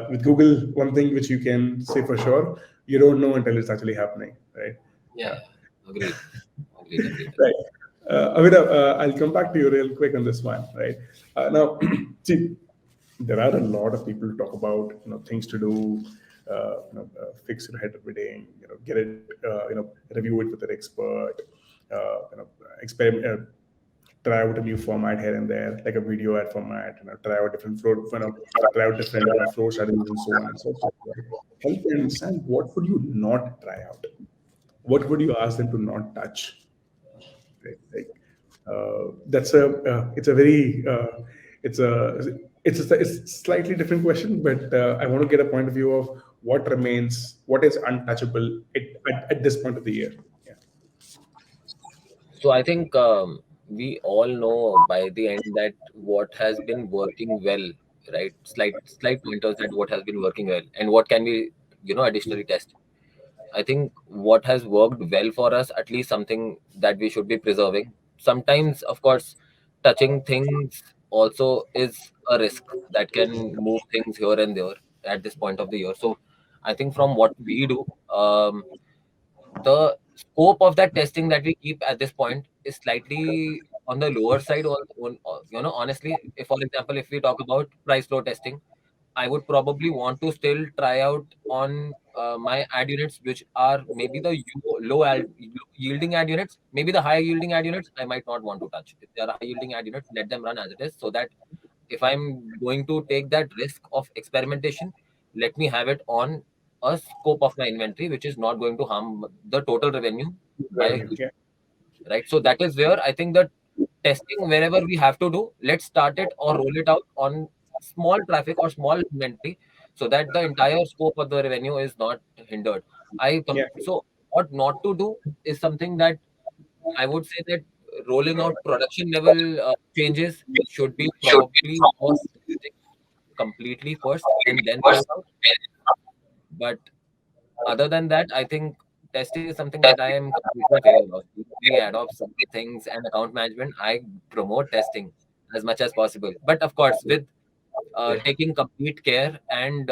With Google, one thing which you can say for sure, you don't know until it's actually happening, right? Yeah, agreed. Agreed, agreed. Right. Abhinav, I'll come back to you real quick on this one, right? Now, see, there are a lot of people who talk about things to do, fix your head reading, get it, review it with an expert, experiment, try out a new format here and there, like a video ad format, try out different flow, try out different flow strategies and so on and so forth. Right? Help them understand what would you not try out, what would you ask them to not touch, right? Like that's a it's a very it's slightly different question, but I want to get a point of view of what remains, what is untouchable at this point of the year. Yeah. So I think we all know by the end that what has been working well, right? Slight pointers that what has been working well and what can we, additionally test. I think what has worked well for us, at least something that we should be preserving. Sometimes, of course, touching things also is a risk that can move things here and there at this point of the year. So I think from what we do, the scope of that testing that we keep at this point is slightly on the lower side. Honestly, if for example, if we talk about price flow testing, I would probably want to still try out on my ad units, which are maybe the low yielding ad units. Maybe the high yielding ad units, I might not want to touch. If they are high yielding ad units, let them run as it is, so that if I'm going to take that risk of experimentation, let me have it on a scope of my inventory, which is not going to harm the total revenue by a Revenue. huge, Yeah. right? So that is where I think that testing wherever we have to do, let's start it or roll it out on small traffic or small inventory so that the entire scope of the revenue is not hindered. Yeah. So what not to do is something that I would say that rolling out production level changes should be probably first completely first and then roll out. But other than that, I think testing is something that I am completely in favor of. We adopt some things and account management. I promote testing as much as possible, but of course with taking complete care and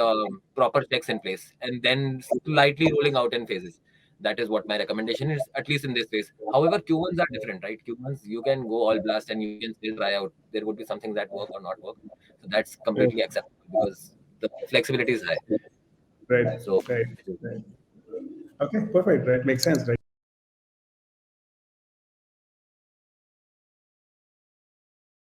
proper checks in place, and then slightly rolling out in phases. That is what my recommendation is, at least in this phase. However, Q1s are different, right? Q1s you can go all blast and you can still try out. There would be some things that work or not work, so that's Right. completely acceptable because the flexibility is high. Right. So Right. Right. Okay. Perfect. Right. Makes sense. Right.